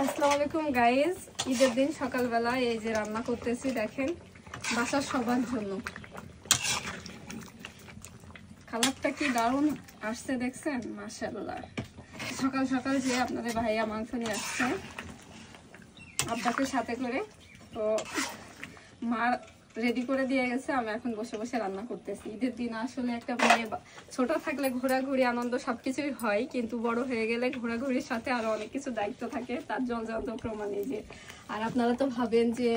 আসসালামু আলাইকুম গাইস, ঈদের দিন সকালবেলা এই যে রান্না করতেছি দেখেন বাসার সবার জন্য। কালারটা কি দারুণ আসছে দেখছেন, মাশাআল্লাহ। সকাল সকাল যে আপনাদের ভাইয়া মাংস নিয়ে আসছে আব্বাকে সাথে করে, তো মা রেডি করে দিয়ে গেছে, আমি এখন বসে বসে রান্না করতেছি। ঈদের দিন আসলে একটা মেয়ে ছোট থাকলে ঘোরাঘুরি আনন্দ সবকিছুই হয়, কিন্তু বড় হয়ে গেলে ঘোরাঘুরির সাথে আরো অনেক কিছু দায়িত্ব থাকে, তার জলজান্ত প্রমাণ এই যে। আর আপনারা তো ভাবেন যে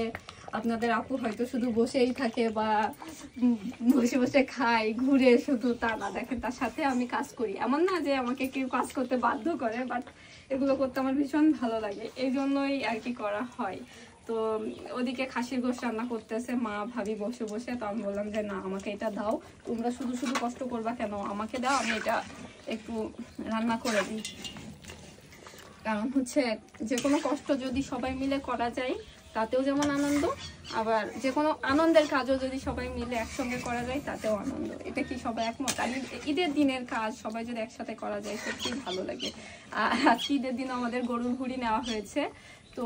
আপনাদের আপু হয়তো শুধু বসেই থাকে বা বসে বসে খায় ঘুরে, শুধু তা না, দেখেন তার সাথে আমি কাজ করি। এমন না যে আমাকে কেউ কাজ করতে বাধ্য করে, বাট এগুলো করতে আমার ভীষণ ভালো লাগে, এই জন্যই আর কি করা হয়। তো ওদিকে খাসির গোশ রান্না করতেছে মা ভাবি বসে বসে, তো আমি বললাম যে না আমাকে এটা দাও, তোমরা শুধু শুধু কষ্ট করবা কেন, আমাকে দাও, আমি এটা একটু রান্না করে দিই। কারণ হচ্ছে যে কোনো কষ্ট যদি সবাই মিলে করা যায় তাতেও যেমন আনন্দ, আবার যে কোনো আনন্দের কাজও যদি সবাই মিলে একসঙ্গে করা যায় তাতেও আনন্দ। এটা কি সবাই একমত? আর ঈদের দিনের কাজ সবাই যদি একসাথে করা যায় সত্যিই ভালো লাগে। আর আজকে ঈদের দিন আমাদের গরুর ভুঁড়ি নেওয়া হয়েছে, তো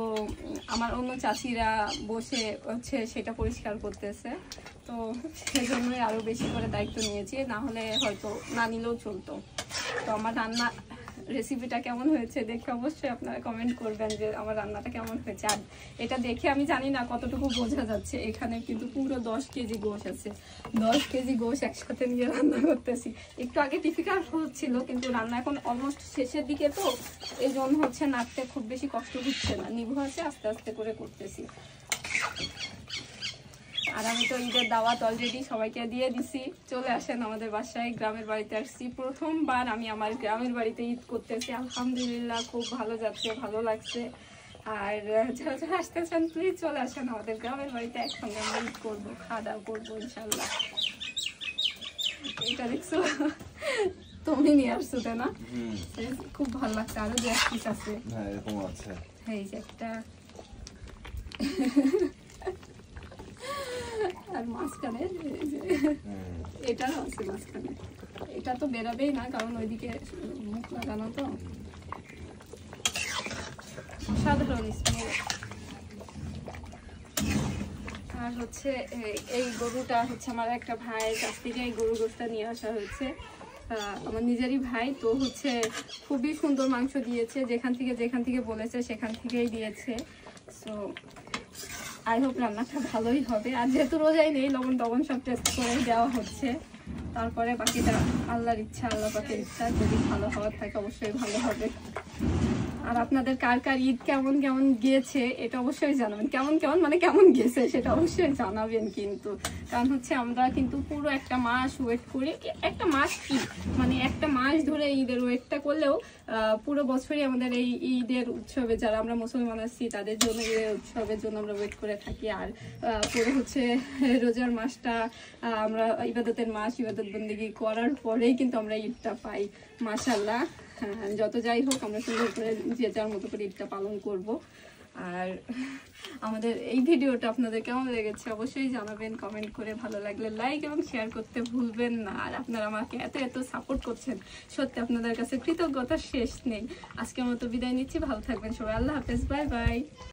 আমার অন্য চাচিরা বসে হচ্ছে সেটা পরিষ্কার করতেছে, তো সেজন্যই আরও বেশি করে দায়িত্ব নিয়েছি, না হলে হয়তো না নিলেও চলতো। তো আমার রান্না রেসিপিটা কেমন হয়েছে দেখে অবশ্যই আপনারা কমেন্ট করবেন যে আমার রান্নাটা কেমন হয়েছে। আর এটা দেখে আমি জানি না কতটুকু বোঝা যাচ্ছে, এখানে কিন্তু পুরো 10 কেজি গোশ আছে, 10 কেজি গোশ একসাথে নিয়ে রান্না করতেছি। একটু আগে ডিফিকাল্ট হচ্ছিল, কিন্তু রান্না এখন অলমোস্ট শেষের দিকে, তো এই জন্য হচ্ছে নাড়তে খুব বেশি কষ্ট হচ্ছে না, নিভু আছে, আস্তে আস্তে করে করতেছি। আর আমি তো ঈদের দাওয়াত অলরেডি সবাইকে দিয়ে দিছি, চলে আসেন আমাদের বাসায়। গ্রামের বাড়িতে আসছি, প্রথমবার আমি আমার গ্রামের বাড়িতে ঈদ করতেছি, আলহামদুলিল্লাহ খুব ভালো যাচ্ছে, ভালো লাগছে। আর যারা যারা আসতেছেন প্লিজ চলে আসেন আমাদের গ্রামের বাড়িতে, একসঙ্গে আমরা ঈদ করবো, খাওয়া দাওয়া করবো ইনশাল্লাহ। এটা দেখছো তুমি নিয়ে আসছো তাই না? খুব ভালো লাগছে। আরো যে এক পিস আছে, এই যে একটা, আর মাঝখানে এটারও আছে মাঝখানে, এটা তো বেরাবেই না কারণ ওইদিকে মুখ লাগানো, তো সাধারণ স্মেল। আর হচ্ছে এই গরুটা হচ্ছে আমার একটা ভাইয়ের কাছ থেকে এই গরু গোশটা নিয়ে আসা হয়েছে, আমার নিজেরই ভাই, তো হচ্ছে খুবই সুন্দর মাংস দিয়েছে, যেখান থেকে বলেছে সেখান থেকেই দিয়েছে। সো আই হোপ রান্নাটা ভালোই হবে। আর যেহেতু রোজাই নেই, লবণ টবণ সব টেস্ট করে দেওয়া হচ্ছে, তারপরে বাকিটা আল্লাহর ইচ্ছা, আল্লাহ পাকের ইচ্ছা, যদি ভালো হওয়ার থাকে অবশ্যই ভালো হবে। আর আপনাদের কার কার ঈদ কেমন কেমন গিয়েছে এটা অবশ্যই জানাবেন, কেমন কেমন মানে কেমন গেছে সেটা অবশ্যই জানাবেন। কিন্তু কারণ হচ্ছে আমরা কিন্তু পুরো একটা মাস ওয়েট করি, একটা মাস কি মানে একটা মাস ধরে ঈদের ওয়েটটা করলেও পুরো বছরই আমাদের এই ঈদের উৎসবে যারা আমরা মুসলমান আছি তাদের জন্য ঈদের উৎসবের জন্য আমরা ওয়েট করে থাকি। আর পুরো হচ্ছে রোজার মাসটা আমরা ইবাদতের মাস, ইবাদত বন্দেগী করার পরেই কিন্তু আমরা ঈদটা পাই, মাশাআল্লাহ। যত যাই হোক আমরা সুন্দর করে যে যার মতো করে ঈদটা পালন করব। আর আমাদের এই ভিডিওটা আপনাদের কেমন লেগেছে অবশ্যই জানাবেন কমেন্ট করে, ভালো লাগলে লাইক এবং শেয়ার করতে ভুলবেন না। আর আপনারা আমাকে এত এত সাপোর্ট করছেন, সত্যি আপনাদের কাছে কৃতজ্ঞতার শেষ নেই। আজকের মতো বিদায় নিচ্ছি, ভালো থাকবেন সবাই, আল্লাহ হাফেজ, বাই বাই।